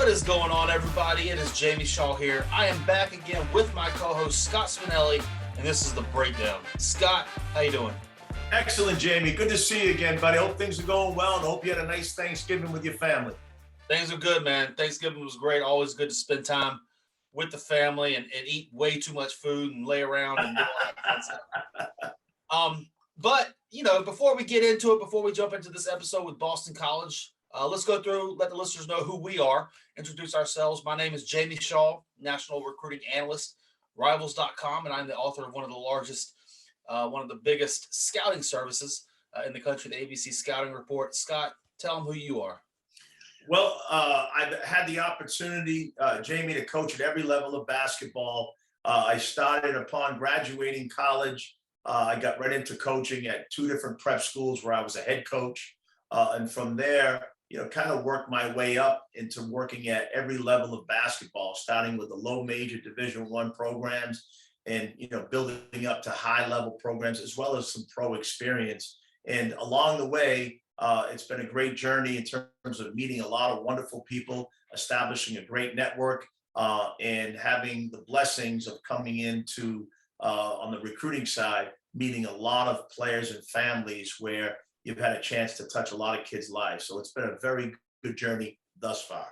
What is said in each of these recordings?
What is going on, everybody? It is Jamie Shaw here. I am back again with my co-host Scott Spinelli, and this is The Breakdown. Scott, how you doing? Excellent, Jamie. Good to see you again, buddy. Hope things are going well, and hope you had a nice Thanksgiving with your family. Things are good, man. Thanksgiving was great. Always good to spend time with the family and eat way too much food and lay around and do all that fun stuff. But, before we get into it, before we jump into this episode with Boston College, let's go through, let the listeners know who we are, introduce ourselves. My name is Jamie Shaw, National Recruiting Analyst, Rivals.com, and I'm the author of one of the biggest scouting services in the country, the ABC Scouting Report. Scott, tell them who you are. Well, I've had the opportunity, Jamie, to coach at every level of basketball. I started upon graduating college. I got right into coaching at two different prep schools where I was a head coach. And from there, kind of worked my way up into working at every level of basketball, starting with the low major Division I programs and, building up to high level programs, as well as some pro experience. And along the way, it's been a great journey in terms of meeting a lot of wonderful people, establishing a great network, and having the blessings of coming into, on the recruiting side, meeting a lot of players and families where you've had a chance to touch a lot of kids' lives. So it's been a very good journey thus far.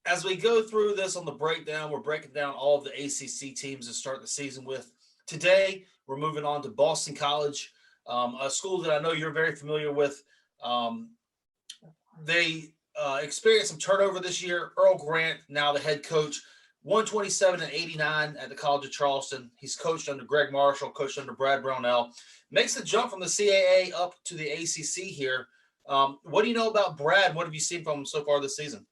As we go through this on the breakdown, we're breaking down all of the ACC teams to start the season with. Today, we're moving on to Boston College, a school that I know you're very familiar with. They experienced some turnover this year. Earl Grant, now the head coach, 127-89 at the College of Charleston. He's coached under Greg Marshall, coached under Brad Brownell. Makes the jump from the CAA up to the ACC here. What do you know about Brad? What have you seen from him so far this season?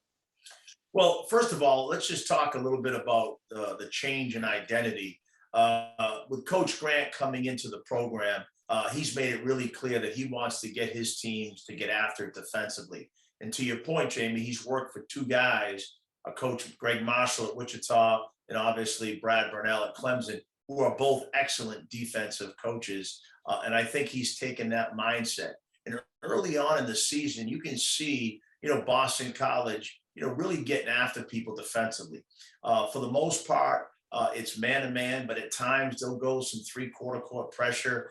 Well, first of all, let's just talk a little bit about the change in identity. With Coach Grant coming into the program, he's made it really clear that he wants to get his teams to get after it defensively. And to your point, Jamie, he's worked for two guys, a coach Greg Marshall at Wichita and obviously Brad Brownell at Clemson, who are both excellent defensive coaches. And I think he's taken that mindset. And early on in the season, you can see, Boston College, really getting after people defensively. For the most part, it's man-to-man, but at times they'll go some three-quarter court pressure,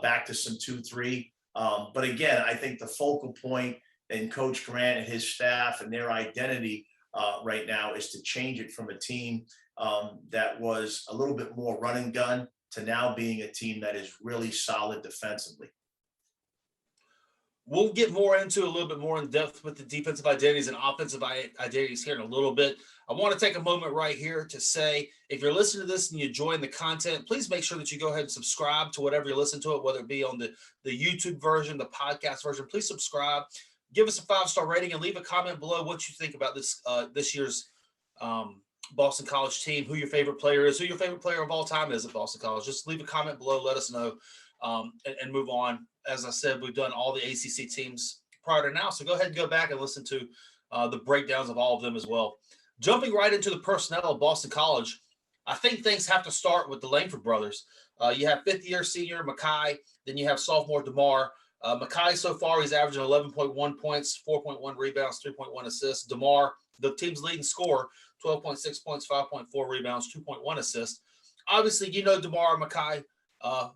back to some 2-3. But again, I think the focal point in Coach Grant and his staff and their identity right now is to change it from a team that was a little bit more run and gun to now being a team that is really solid defensively. We'll get more into a little bit more in depth with the defensive identities and offensive identities here in a little bit. I want to take a moment right here to say, if you're listening to this and you're enjoying the content, please make sure that you go ahead and subscribe to whatever you're listening to it, whether it be on the YouTube version, the podcast version. Please subscribe, give us a 5-star rating, and leave a comment below what you think about this year's Boston College team, who your favorite player is, who your favorite player of all time is at Boston College. Just leave a comment below, let us know, and move on. As I said, we've done all the ACC teams prior to now, so go ahead and go back and listen to the breakdowns of all of them as well. Jumping right into the personnel of Boston College, I think things have to start with the Langford brothers. You have fifth-year senior Makai, then you have sophomore DeMar. Makai, so far, he's averaging 11.1 points, 4.1 rebounds, 3.1 assists. DeMar, the team's leading scorer, 12.6 points, 5.4 rebounds, 2.1 assists. Obviously, DeMar and Makai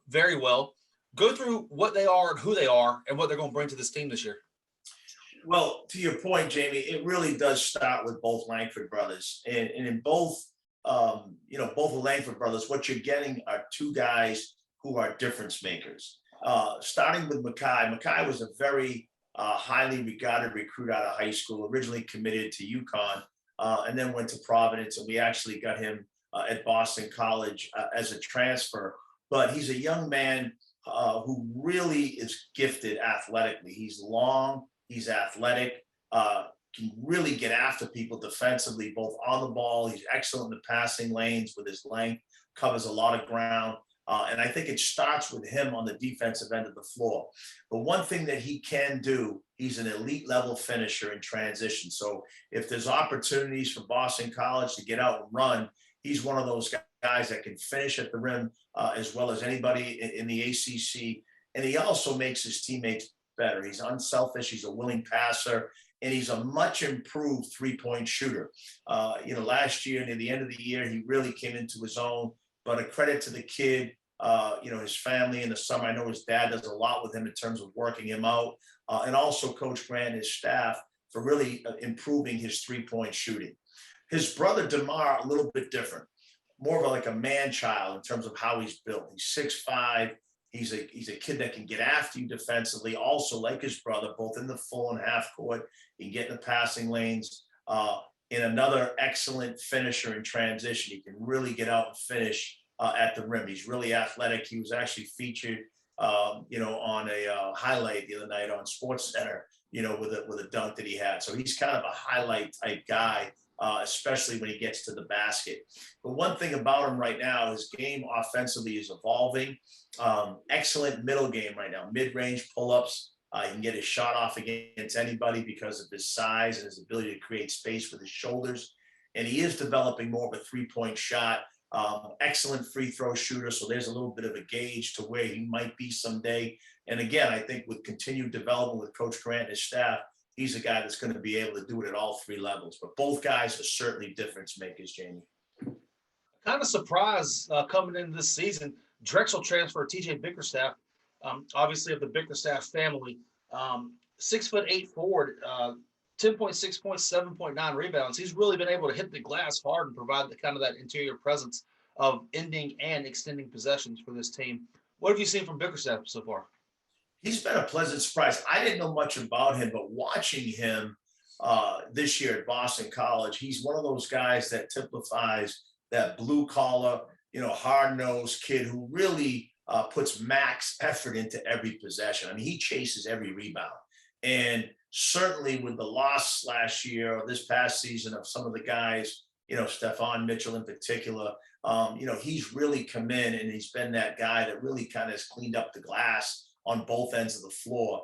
very well. Go through what they are and who they are and what they're going to bring to this team this year. Well, to your point, Jamie, it really does start with both Langford brothers. And in both the Langford brothers, what you're getting are two guys who are difference makers. Starting with Makai was a very highly regarded recruit out of high school, originally committed to UConn, and then went to Providence. And we actually got him at Boston College as a transfer. But he's a young man who really is gifted athletically. He's long, he's athletic, can really get after people defensively, both on the ball. He's excellent in the passing lanes with his length, covers a lot of ground. And I think it starts with him on the defensive end of the floor. But one thing that he can do, he's an elite level finisher in transition. So if there's opportunities for Boston College to get out and run, he's one of those guys that can finish at the rim as well as anybody in the ACC. And he also makes his teammates better. He's unselfish. He's a willing passer. and he's a much improved three-point shooter. Last year, near the end of the year, he really came into his own. But a credit to the kid, his family in the summer. I know his dad does a lot with him in terms of working him out, and also Coach Grant and his staff for really improving his three-point shooting. His brother DeMar, a little bit different, more of like a man child in terms of how he's built. He's 6'5". He's a kid that can get after you defensively. Also, like his brother, both in the full and half court, he can get in the passing lanes. And another excellent finisher in transition. He can really get out and finish at the rim. He's really athletic. He was actually featured, on a highlight the other night on Sports Center, with a dunk that he had. So he's kind of a highlight type guy, especially when he gets to the basket. But one thing about him right now, his game offensively is evolving. Excellent middle game right now, mid-range pull-ups. He can get his shot off against anybody because of his size and his ability to create space with his shoulders. And he is developing more of a three-point shot. Excellent free throw shooter. So there's a little bit of a gauge to where he might be someday. And again, I think with continued development with Coach Grant and his staff, he's a guy that's going to be able to do it at all three levels. But both guys are certainly difference makers, Jamie. Kind of surprised coming into this season. Drexel transfer TJ Bickerstaff, obviously of the Bickerstaff family, 6'8" forward, 10.6 points, 7.9 rebounds. He's really been able to hit the glass hard and provide that interior presence of ending and extending possessions for this team. What have you seen from Bickerstaff so far? He's been a pleasant surprise. I didn't know much about him, but watching him this year at Boston College, he's one of those guys that typifies that blue collar, hard nosed kid who really puts max effort into every possession. I mean, he chases every rebound. And certainly with the loss last year or this past season of some of the guys, Stephon Mitchell in particular, he's really come in and he's been that guy that really kind of has cleaned up the glass on both ends of the floor.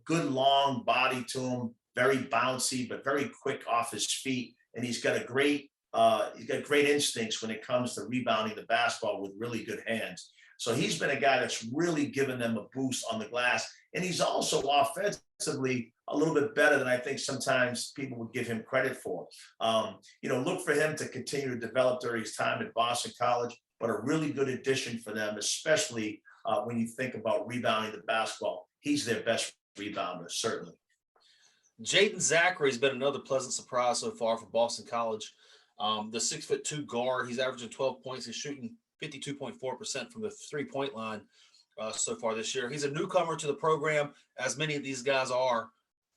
Good long body to him, very bouncy, but very quick off his feet. And he's got great instincts when it comes to rebounding the basketball with really good hands. So he's been a guy that's really given them a boost on the glass. And he's also offensively a little bit better than I think sometimes people would give him credit for. Look for him to continue to develop during his time at Boston College, but a really good addition for them, especially when you think about rebounding the basketball. He's their best rebounder, certainly. Jaden Zachary has been another pleasant surprise so far for Boston College. The 6'2" guard, he's averaging 12 points. He's shooting 52.4% from the three-point line so far this year. He's a newcomer to the program, as many of these guys are.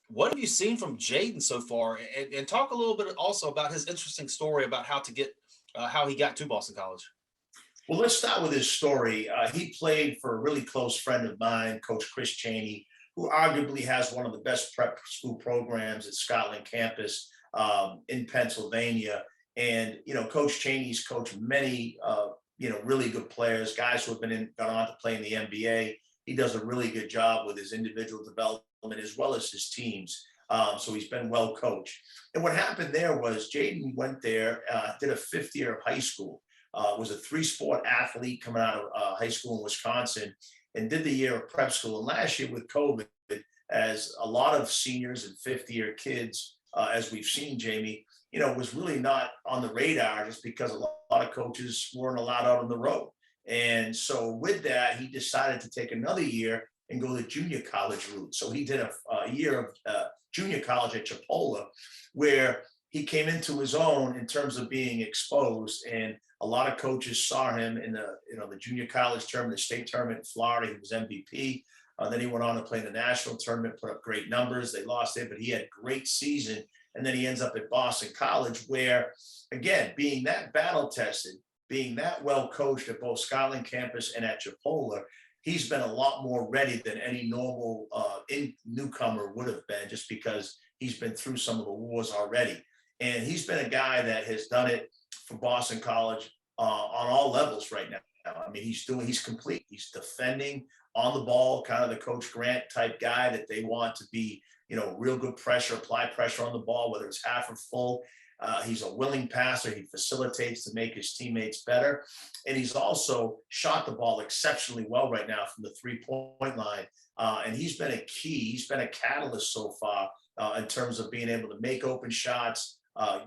What have you seen from Jaden so far? And talk a little bit also about his interesting story about how he got to Boston College. Well, let's start with his story. He played for a really close friend of mine, Coach Chris Chaney, who arguably has one of the best prep school programs at Scotland campus in Pennsylvania. And, Coach Chaney's coached many, really good players, guys who have gone on to play in the NBA. He does a really good job with his individual development as well as his teams. So he's been well coached. And what happened there was Jaden went there, did a fifth year of high school, was a three-sport athlete coming out of high school in Wisconsin, and did the year of prep school. And last year with COVID, as a lot of seniors and fifth-year kids, as we've seen, Jamie, was really not on the radar just because a lot of coaches weren't allowed out on the road. And so with that, he decided to take another year and go the junior college route. So he did a year of junior college at Chipola, where he came into his own in terms of being exposed. And a lot of coaches saw him in the junior college tournament, the state tournament in Florida. He was MVP. Then he went on to play in the national tournament, put up great numbers. They lost it, but he had a great season. And then he ends up at Boston College, where, again, being that battle tested, being that well coached at both Scotland campus and at Chipola, he's been a lot more ready than any normal newcomer would have been, just because he's been through some of the wars already. And he's been a guy that has done it for Boston College on all levels right now. I mean, he's complete. He's defending on the ball, kind of the Coach Grant type guy that they want to be, real good pressure, apply pressure on the ball, whether it's half or full. He's a willing passer. He facilitates to make his teammates better. And he's also shot the ball exceptionally well right now from the three-point line. And he's been a catalyst so far in terms of being able to make open shots,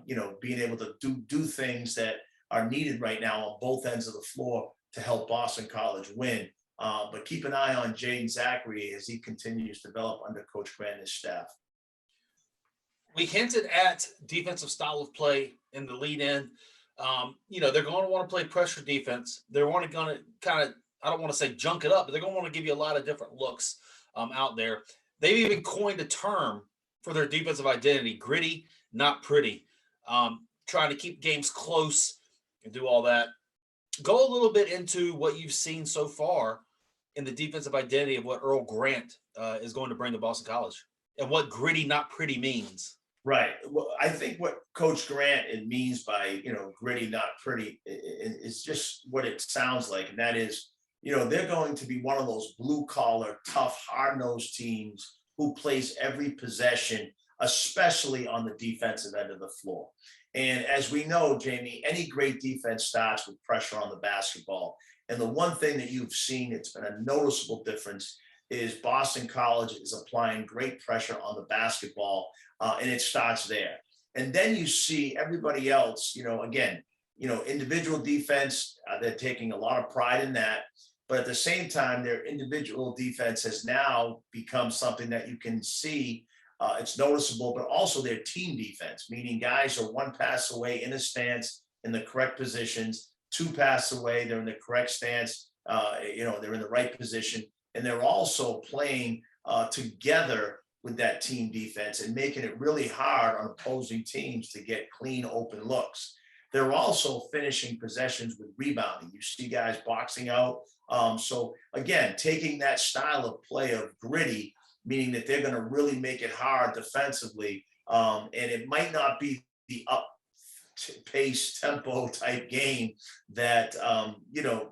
being able to do things that are needed right now on both ends of the floor to help Boston College win. But keep an eye on Jaden Zachary as he continues to develop under Coach Grant and his staff. We hinted at defensive style of play in the lead in. They're going to want to play pressure defense. They're going to kind of, I don't want to say junk it up, but they're going to want to give you a lot of different looks out there. They've even coined a term for their defensive identity: gritty, not pretty. Trying to keep games close and do all that. Go a little bit into what you've seen so far in the defensive identity of what Earl Grant is going to bring to Boston College, and what gritty, not pretty means. Right. Well, I think what Coach Grant means by, gritty, not pretty, is just what it sounds like. And that is, they're going to be one of those blue collar, tough, hard nosed teams who plays every possession, especially on the defensive end of the floor. And as we know, Jamie, any great defense starts with pressure on the basketball. And the one thing that you've seen, it's been a noticeable difference, is Boston College is applying great pressure on the basketball, and it starts there. And then you see everybody else, individual defense, they're taking a lot of pride in that. But at the same time, their individual defense has now become something that you can see. It's noticeable, but also their team defense, meaning guys are one pass away in a stance in the correct positions, two passes away, they're in the correct stance, they're in the right position. And they're also playing together with that team defense and making it really hard on opposing teams to get clean, open looks. They're also finishing possessions with rebounding. You see guys boxing out. So again, taking that style of play of gritty, meaning that they're going to really make it hard defensively. And it might not be the up pace tempo type game that,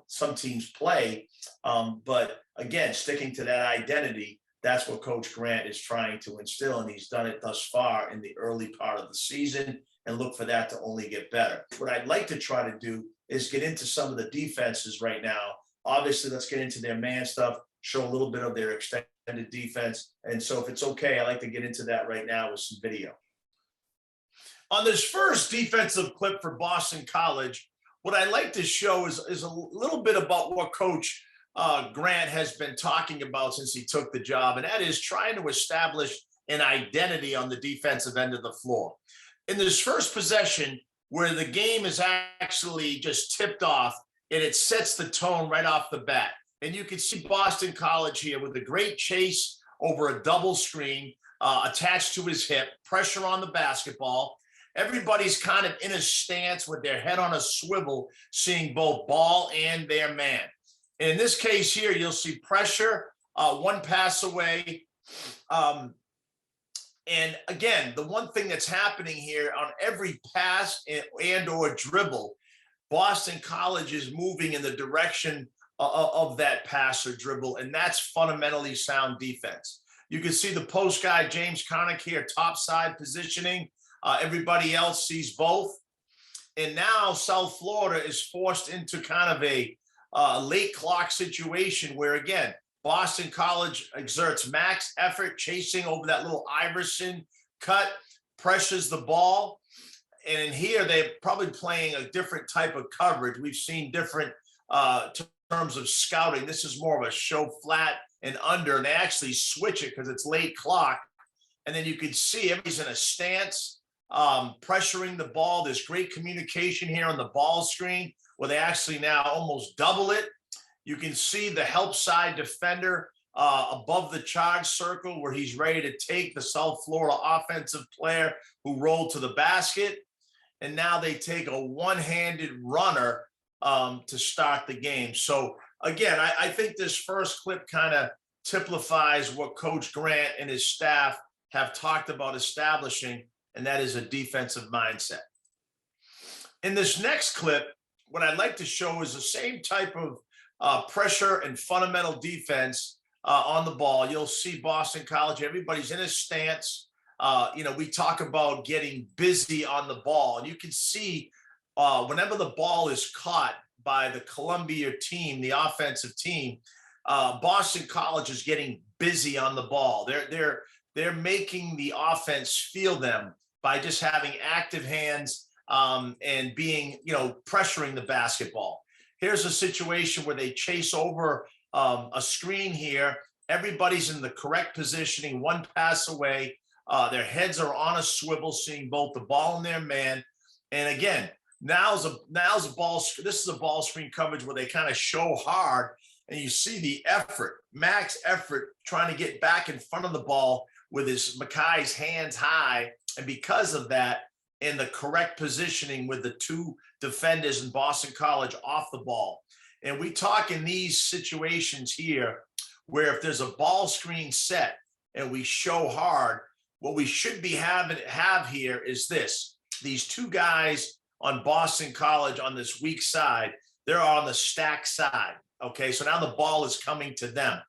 some teams play. But again, sticking to that identity, that's what Coach Grant is trying to instill. And he's done it thus far in the early part of the season, and look for that to only get better. What I'd like to try to do is get into some of the defenses right now. Obviously, let's get into their man stuff, show a little bit of their extended defense. And so if it's okay, I'd like to get into that right now with some video. On this first defensive clip for Boston College, what I'd like to show is a little bit about what Coach Grant has been talking about since he took the job, and that is trying to establish an identity on the defensive end of the floor. In this first possession, where the game is actually just tipped off, and it sets the tone right off the bat. And you can see Boston College here with a great chase over a double screen attached to his hip, pressure on the basketball. Everybody's kind of in a stance with their head on a swivel, seeing both ball and their man. And in this case here, you'll see pressure, one pass away. And again, the one thing that's happening here on every pass and or dribble, Boston College is moving in the direction of that pass or dribble, and that's fundamentally sound defense. You can see the post guy, James Connick here, top side positioning. Everybody else sees both. And now South Florida is forced into kind of a late clock situation where, again, Boston College exerts max effort chasing over that little Iverson cut, pressures the ball. And in here, they're probably playing a different type of coverage. We've seen different terms of scouting. This is more of a show flat and under, and they actually switch it because it's late clock. And then you can see everybody's in a stance, pressuring the ball. There's great communication here on the ball screen where they actually now almost double it. You can see the help side defender above the charge circle where he's ready to take the South Florida offensive player who rolled to the basket. And now they take a one-handed runner to start the game. So again, I think this first clip kind of typifies what Coach Grant and his staff have talked about establishing, and that is a defensive mindset. In this next clip, what I'd like to show is the same type of pressure and fundamental defense on the ball. You'll see Boston College, everybody's in a stance. We talk about getting busy on the ball, and you can see whenever the ball is caught by the Columbia team, the offensive team, Boston College is getting busy on the ball. They're they're making the offense feel them by just having active hands and being, pressuring the basketball. Here's a situation where they chase over a screen here. Everybody's in the correct positioning, one pass away. Their heads are on a swivel, seeing both the ball and their man. And again, now's a ball. This is a ball screen coverage where they kind of show hard, and you see the effort, max effort, trying to get back in front of the ball with his Makai's hands high. And because of that, in the correct positioning with the two defenders in Boston College off the ball. And we talk in these situations here where if there's a ball screen set and we show hard, what we should be have here is this. These two guys on Boston College on this weak side, they're on the stack side. Okay, so now the ball is coming to them.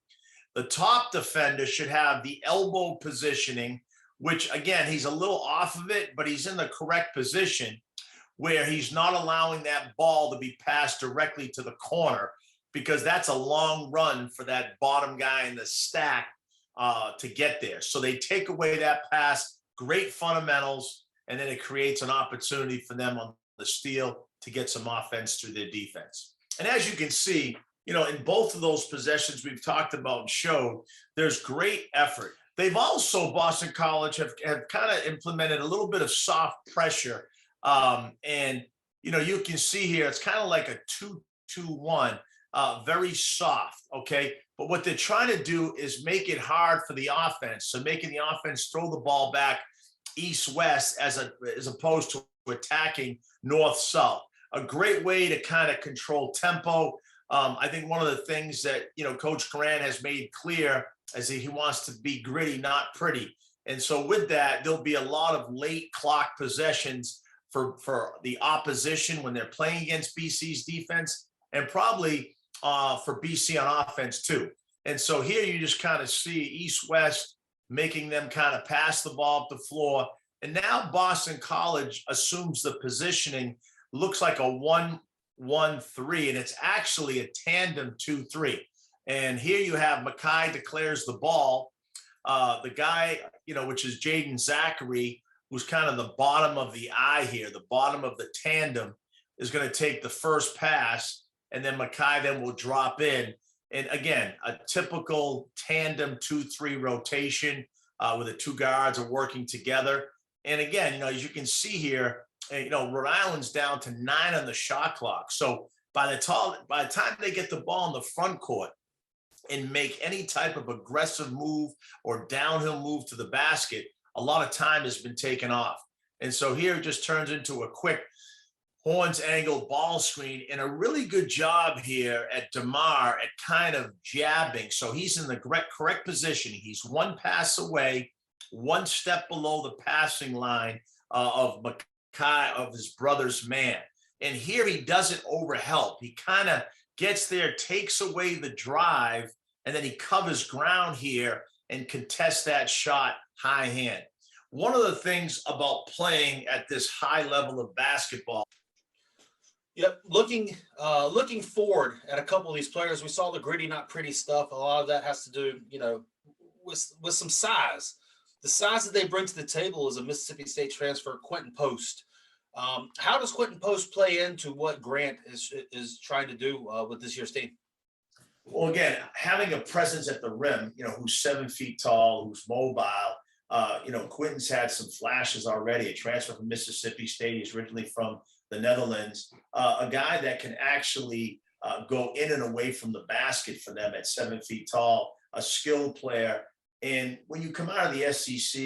The top defender should have the elbow positioning, which again, he's a little off of it, but he's in the correct position where he's not allowing that ball to be passed directly to the corner, because that's a long run for that bottom guy in the stack to get there. So they take away that pass, great fundamentals, and then it creates an opportunity for them on the steal to get some offense through their defense. And as you can see, in both of those possessions we've talked about and showed, there's great effort. They've also, Boston College, have kind of implemented a little bit of soft pressure. And, you can see here, it's kind of like a 2-2-1, very soft, okay? But what they're trying to do is make it hard for the offense. So making the offense throw the ball back east-west as opposed to attacking north-south. A great way to kind of control tempo. I think one of the things that, Coach Grant has made clear is that he wants to be gritty, not pretty. And so with that, there'll be a lot of late clock possessions for the opposition when they're playing against BC's defense, and probably for BC on offense too. And so here you just kind of see East-West making them kind of pass the ball up the floor. And now Boston College assumes the positioning, looks like a 1-1-3, and it's actually a tandem 2-3. And here you have Makai declares the ball. The guy, which is Jaden Zachary, who's kind of the bottom of the eye here, the bottom of the tandem, is going to take the first pass, and then Makai then will drop in. And again, a typical tandem 2-3 rotation where the two guards are working together. And again, as you can see here, Rhode Island's down to 9 on the shot clock. So by the time they get the ball in the front court and make any type of aggressive move or downhill move to the basket, a lot of time has been taken off. And so here it just turns into a quick horns angle ball screen, and a really good job here at DeMar at kind of jabbing. So he's in the correct position. He's one pass away, one step below the passing line of Makai, of his brother's man. And here he doesn't overhelp. He kind of gets there, takes away the drive, and then he covers ground here and contests that shot high hand. One of the things about playing at this high level of basketball. Yep, looking forward at a couple of these players, we saw the gritty, not pretty stuff. A lot of that has to do, with some size. The size that they bring to the table is a Mississippi State transfer, Quentin Post. How does Quentin Post play into what Grant is trying to do with this year's team? Well, again, having a presence at the rim, who's 7 feet tall, who's mobile. Quentin's had some flashes already. A transfer from Mississippi State. He's originally from the Netherlands. A guy that can actually go in and away from the basket for them at 7 feet tall. A skilled player. And when you come out of the SEC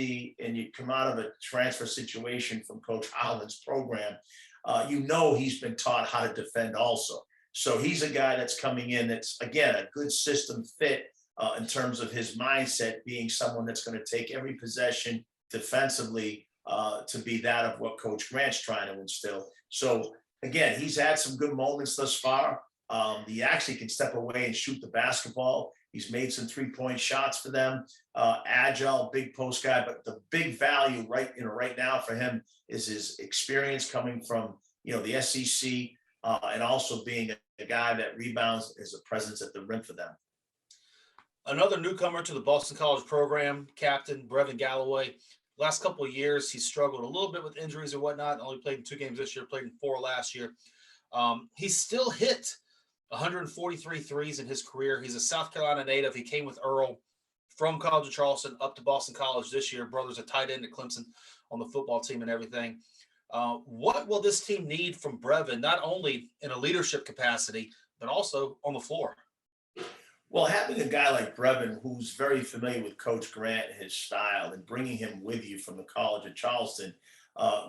and you come out of a transfer situation from Coach Holland's program, he's been taught how to defend also. So he's a guy that's coming in that's, again, a good system fit in terms of his mindset, being someone that's going to take every possession defensively to be that of what Coach Grant's trying to instill. So, again, he's had some good moments thus far. He actually can step away and shoot the basketball. He's made some three-point shots for them. Agile, big post guy, but the big value right now for him is his experience coming from the SEC and also being a guy that rebounds as a presence at the rim for them. Another newcomer to the Boston College program, Captain Brevin Galloway. Last couple of years, he struggled a little bit with injuries or whatnot. Only played in 2 games this year, played in four last year. He still hit 143 threes in his career. He's a South Carolina native. He came with Earl from College of Charleston up to Boston College this year. Brother's a tight end at Clemson on the football team and everything. What will this team need from Brevin, not only in a leadership capacity, but also on the floor? Well, having a guy like Brevin, who's very familiar with Coach Grant and his style, and bringing him with you from the College of Charleston,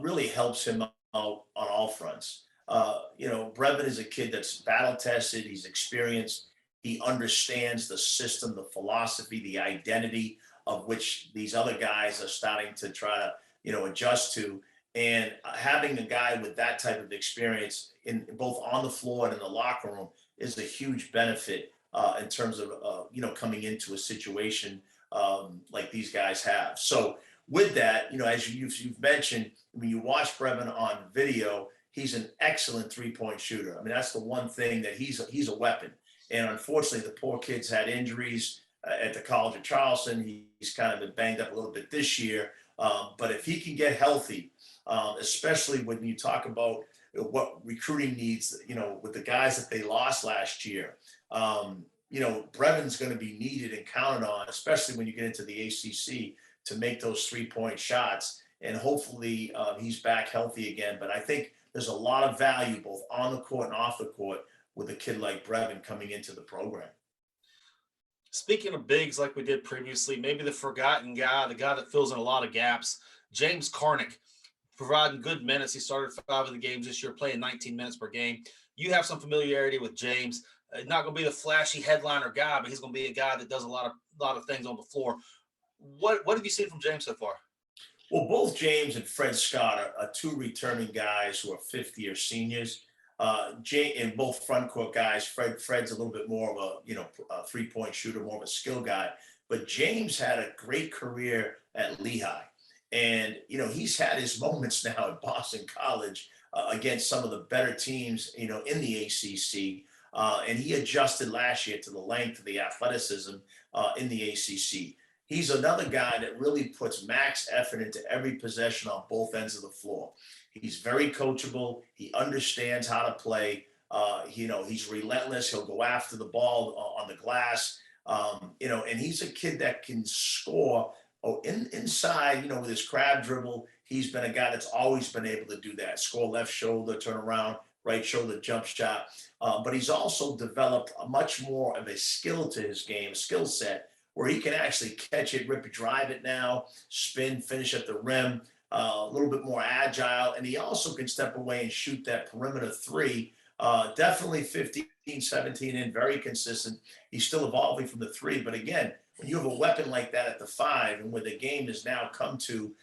really helps him out on all fronts. Brevin is a kid that's battle tested. He's experienced. He understands the system, the philosophy, the identity of which these other guys are starting to try to, adjust to. And having a guy with that type of experience in both on the floor and in the locker room is a huge benefit in terms of coming into a situation like these guys have. So with that, as you've mentioned, when you watch Brevin on video, he's an excellent 3-point shooter. I mean, that's the one thing that he's a weapon. And unfortunately, the poor kid's had injuries at the College of Charleston. He's kind of been banged up a little bit this year. But if he can get healthy, especially when you talk about what recruiting needs, with the guys that they lost last year, Brevin's going to be needed and counted on, especially when you get into the ACC, to make those 3-point shots. And hopefully he's back healthy again. But I think there's a lot of value both on the court and off the court with a kid like Brevin coming into the program. Speaking of bigs, like we did previously, maybe the forgotten guy, the guy that fills in a lot of gaps, James Carnick, providing good minutes. He started 5 of the games this year, playing 19 minutes per game. You have some familiarity with James. Not going to be the flashy headliner guy, but he's going to be a guy that does a lot of things on the floor. What have you seen from James so far? Well, both James and Fred Scott are two returning guys who are fifth-year seniors. And both front court guys. Fred's a little bit more of a 3-point shooter, more of a skill guy. But James had a great career at Lehigh, and he's had his moments now at Boston College against some of the better teams, in the ACC. And he adjusted last year to the length of the athleticism in the ACC. He's another guy that really puts max effort into every possession on both ends of the floor. He's very coachable. He understands how to play. He's relentless. He'll go after the ball on the glass. And he's a kid that can score. Inside, with his crab dribble, he's been a guy that's always been able to do that. Score left shoulder, turn around, right shoulder, jump shot. But he's also developed a much more of a skill to his game, skill set, where he can actually catch it, rip it, drive it now, spin, finish at the rim, a little bit more agile. And he also can step away and shoot that perimeter three. Definitely 15, 17 in, very consistent. He's still evolving from the three. But again, when you have a weapon like that at the five, and where the game has now come to,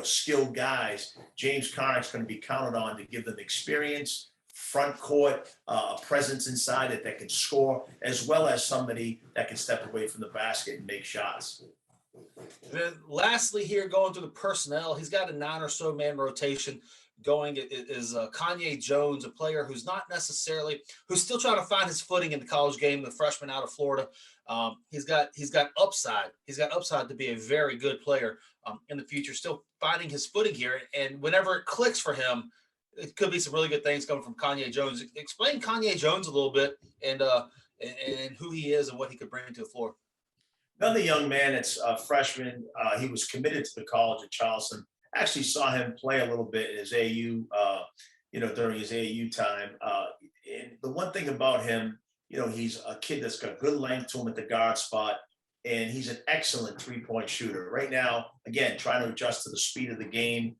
skilled guys, James Connick's going to be counted on to give them experience, front court, presence inside it that can score, as well as somebody that can step away from the basket and make shots. Then lastly, here going through the personnel, he's got a 9 or so man rotation going. Is Kanye Jones, a player who's not necessarily, who's still trying to find his footing in the college game, the freshman out of Florida. He's got upside. He's got upside to be a very good player in the future. Still finding his footing here, and whenever it clicks for him, it could be some really good things coming from Kanye Jones. Explain Kanye Jones a little bit, and who he is and what he could bring to the floor. Another young man, it's a freshman. He was committed to the College of Charleston. Actually saw him play a little bit in his AU, during his AU time. And the one thing about him, he's a kid that's got good length to him at the guard spot, and he's an excellent 3-point shooter. Right now, again, trying to adjust to the speed of the game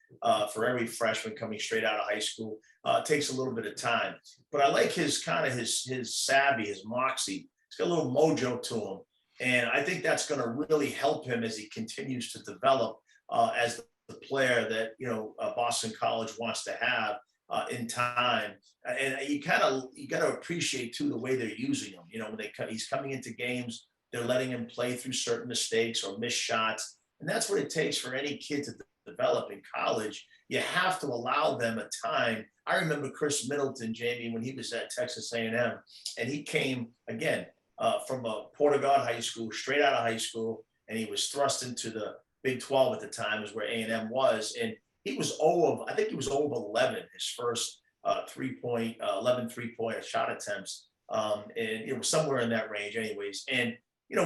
for every freshman coming straight out of high school. Takes a little bit of time. But I like his kind of his savvy, his moxie. He's got a little mojo to him. And I think that's going to really help him as he continues to develop as the player that Boston College wants to have in time. And you got to appreciate too the way they're using him. When he's coming into games, they're letting him play through certain mistakes or miss shots, and that's what it takes for any kid to develop in college. You have to allow them a time. I remember Chris Middleton, Jamie, when he was at Texas A&M, and he came again. from a Portugal high school, straight out of high school, and he was thrust into the Big 12 at the time, is where A&M was, and he was 0 of, I think he was 0 of 11 his first 11 3-point shot attempts, and it was somewhere in that range, anyways. And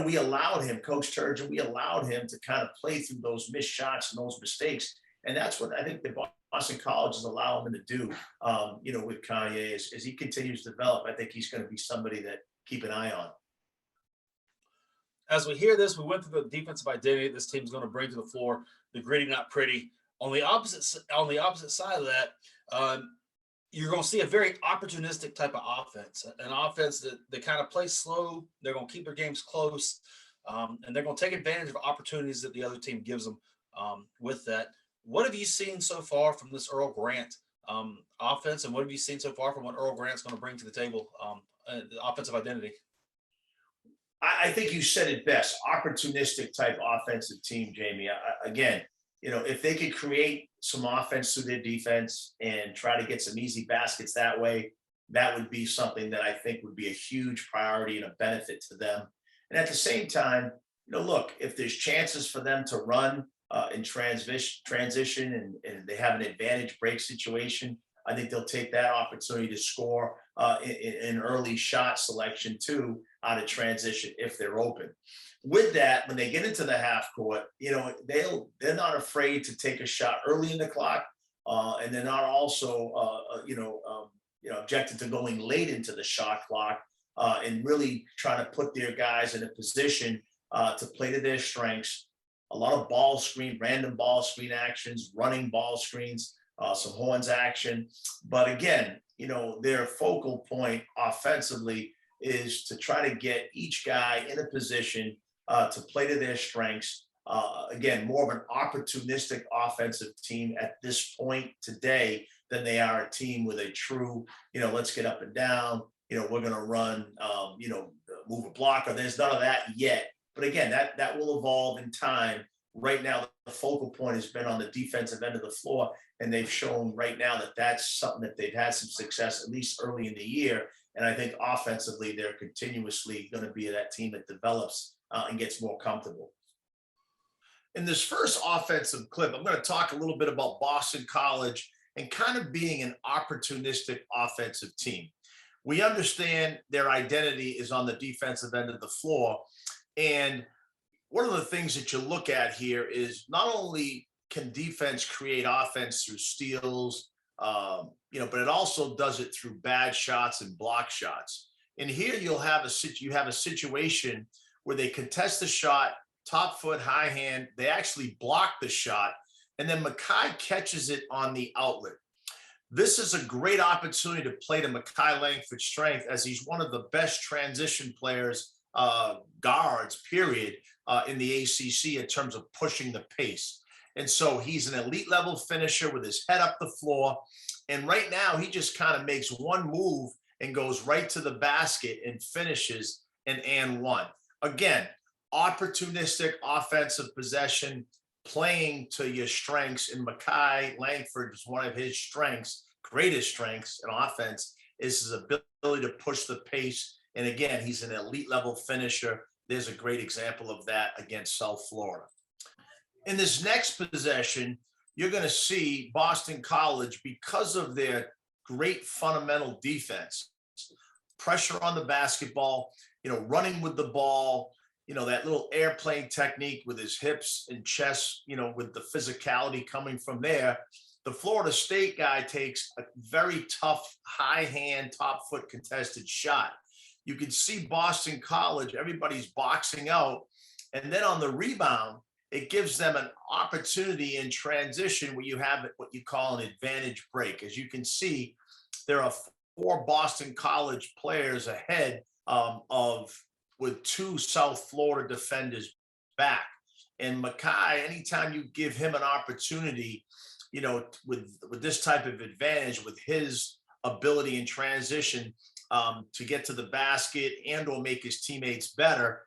we allowed him, Coach Turgeon, we allowed him to kind of play through those missed shots and those mistakes, and that's what I think the Boston College is allowing him to do. With Kanye as he continues to develop, I think he's going to be somebody that keep an eye on. As we hear this, we went through the defensive identity this team's going to bring to the floor. The gritty, not pretty. On the opposite side of that, you're going to see a very opportunistic type of offense, an offense that kind of plays slow. They're going to keep their games close, and they're going to take advantage of opportunities that the other team gives them. With that, what have you seen so far from this Earl Grant offense, and what have you seen so far from what Earl Grant's going to bring to the table, the offensive identity? I think you said it best. Opportunistic type offensive team, Jamie. Again, if they could create some offense through their defense and try to get some easy baskets that way, that would be something that I think would be a huge priority and a benefit to them. And at the same time, look, if there's chances for them to run in transition and they have an advantage break situation, I think they'll take that opportunity to score in early shot selection too out of transition if they're open. With that, when they get into the half court, they're not afraid to take a shot early in the clock, and they're not also objected to going late into the shot clock, and really trying to put their guys in a position to play to their strengths. A lot of random ball screen actions, running ball screens, some horns action. But again, their focal point offensively is to try to get each guy in a position to play to their strengths. Again, more of an opportunistic offensive team at this point today than they are a team with a true, let's get up and down. We're going to run, move a blocker. There's none of that yet. But again, that will evolve in time. Right now, the focal point has been on the defensive end of the floor, and they've shown right now that that's something that they've had some success, at least early in the year. And I think offensively, they're continuously going to be that team that develops and gets more comfortable. In this first offensive clip, I'm going to talk a little bit about Boston College and kind of being an opportunistic offensive team. We understand their identity is on the defensive end of the floor. And one of the things that you look at here is not only can defense create offense through steals, but it also does it through bad shots and block shots. And here you have a situation where they contest the shot, top foot, high hand. They actually block the shot, and then Makai catches it on the outlet. This is a great opportunity to play to Makai Langford's strength, as he's one of the best transition players, guards, period, in the ACC in terms of pushing the pace. And so he's an elite level finisher with his head up the floor. And right now he just kind of makes one move and goes right to the basket and finishes an and one. Again, opportunistic offensive possession, playing to your strengths. And Makai Langford is one of his strengths, greatest strengths in offense, is his ability to push the pace. And again, he's an elite level finisher. There's a great example of that against South Florida. In this next possession, you're going to see Boston College, because of their great fundamental defense, pressure on the basketball, running with the ball, that little airplane technique with his hips and chest, with the physicality coming from there. The Florida State guy takes a very tough, high hand, top foot contested shot. You can see Boston College, everybody's boxing out. And then on the rebound, it gives them an opportunity in transition where you have what you call an advantage break. As you can see, there are 4 Boston College players ahead with 2 South Florida defenders back. And Makai, anytime you give him an opportunity, with this type of advantage, with his ability in transition to get to the basket and or make his teammates better,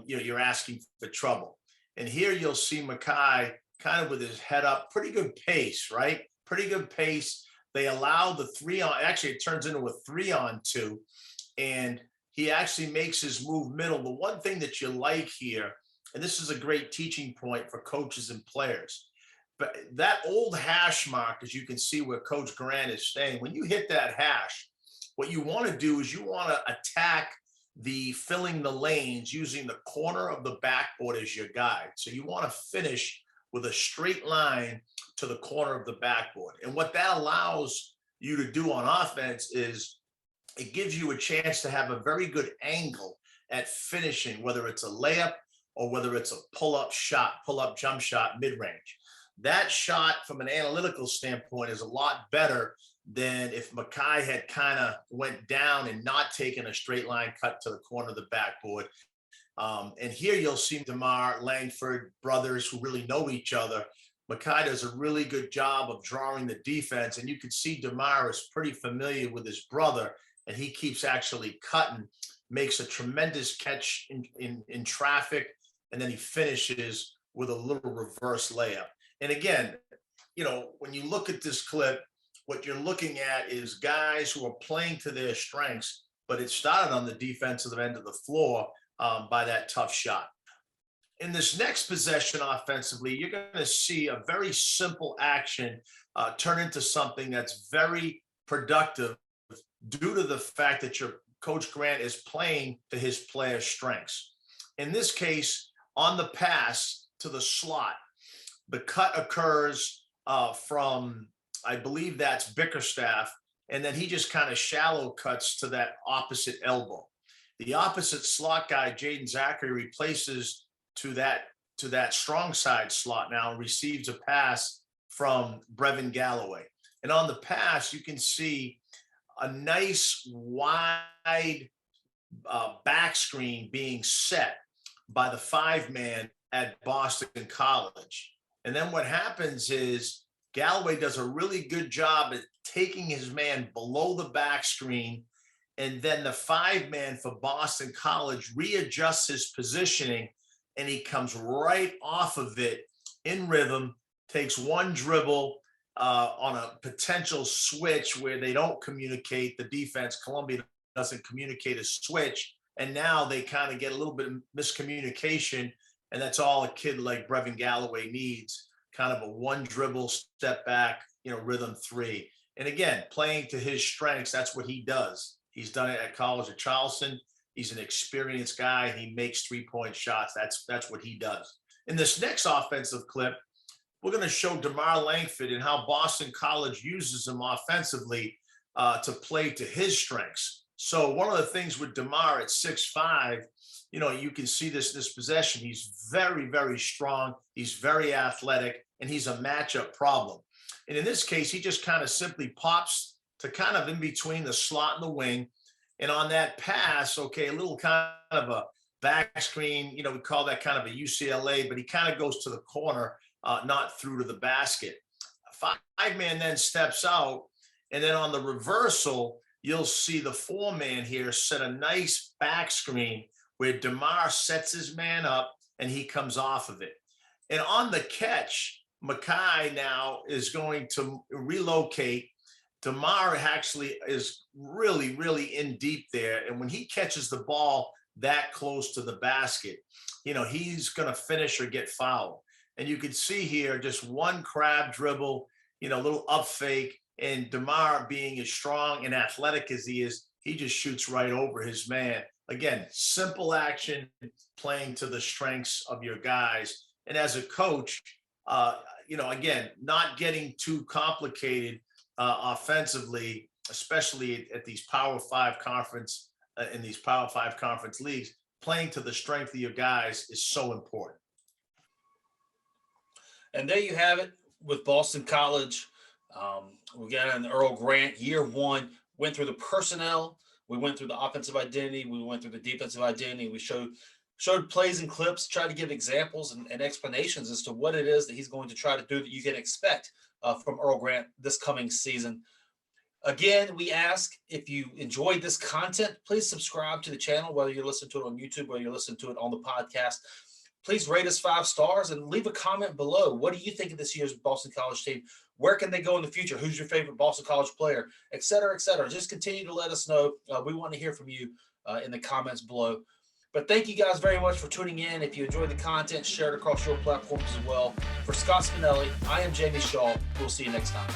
you're asking for trouble. And here you'll see Makai kind of with his head up, pretty good pace, right? Pretty good pace. They allow the 3-on, actually it turns into a 3-on-2, and he actually makes his move middle. The one thing that you like here, and this is a great teaching point for coaches and players, but that old hash mark, as you can see where Coach Grant is staying, when you hit that hash, what you want to do is you want to attack the filling the lanes using the corner of the backboard as your guide. So you want to finish with a straight line to the corner of the backboard. And what that allows you to do on offense is it gives you a chance to have a very good angle at finishing, whether it's a layup or whether it's a pull-up shot, pull-up jump shot, mid-range. That shot from an analytical standpoint is a lot better than if Makai had kind of went down and not taken a straight line cut to the corner of the backboard. And here you'll see DeMar, Langford, brothers who really know each other. Makai does a really good job of drawing the defense, and you can see DeMar is pretty familiar with his brother, and he keeps actually cutting, makes a tremendous catch in traffic, and then he finishes with a little reverse layup. And again, you know, when you look at this clip, what you're looking at is guys who are playing to their strengths, but it started on the defensive end of the floor by that tough shot. In this next possession offensively, you're going to see a very simple action turn into something that's very productive due to the fact that your Coach Grant is playing to his player's strengths. In this case, on the pass to the slot, the cut occurs from, I believe that's Bickerstaff, and then he just kind of shallow cuts to that opposite elbow. The opposite slot guy, Jaden Zachary, replaces to that strong side slot now and receives a pass from Brevin Galloway. And on the pass, you can see a nice wide back screen being set by the 5-man at Boston College. And then what happens is Galloway does a really good job at taking his man below the back screen, and then the 5-man for Boston College readjusts his positioning, and he comes right off of it in rhythm, takes one dribble on a potential switch where they don't communicate, the defense, Columbia doesn't communicate a switch, and now they kind of get a little bit of miscommunication, and that's all a kid like Brevin Galloway needs, kind of a one dribble, step back, you know, rhythm three. And again, playing to his strengths, that's what he does. He's done it at College of Charleston. He's an experienced guy. He makes three-point shots. That's what he does. In this next offensive clip, we're going to show DeMar Langford and how Boston College uses him offensively to play to his strengths. So one of the things with DeMar at 6'5", you know, you can see this possession. He's very, very strong. He's very athletic, and he's a matchup problem. And in this case, he just kind of simply pops to kind of in between the slot and the wing. And on that pass, okay, a little kind of a back screen, you know, we call that kind of a UCLA, but he kind of goes to the corner, not through to the basket. 5-man then steps out, and then on the reversal, you'll see the 4-man here set a nice back screen where DeMar sets his man up and he comes off of it. And on the catch, Makai now is going to relocate. DeMar actually is really, really in deep there. And when he catches the ball that close to the basket, you know, he's going to finish or get fouled. And you can see here just one crab dribble, you know, a little up fake. And DeMar, being as strong and athletic as he is, he just shoots right over his man. Again, simple action, playing to the strengths of your guys. And as a coach, you know, again, not getting too complicated offensively, especially at these Power 5 conference, in these Power 5 conference leagues, playing to the strength of your guys is so important. And there you have it with Boston College. We got an Earl Grant, year one, went through the personnel. We went through the offensive identity. We went through the defensive identity. We showed plays and clips, tried to give examples and explanations as to what it is that he's going to try to do that you can expect from Earl Grant this coming season. Again, we ask, if you enjoyed this content, please subscribe to the channel, whether you're listening to it on YouTube, whether you're listening to it on the podcast. Please rate us 5 stars and leave a comment below. What do you think of this year's Boston College team? Where can they go in the future? Who's your favorite Boston College player? Et cetera, et cetera. Just continue to let us know. We want to hear from you in the comments below. But thank you guys very much for tuning in. If you enjoyed the content, share it across your platforms as well. For Scott Spinelli, I am Jamie Shaw. We'll see you next time.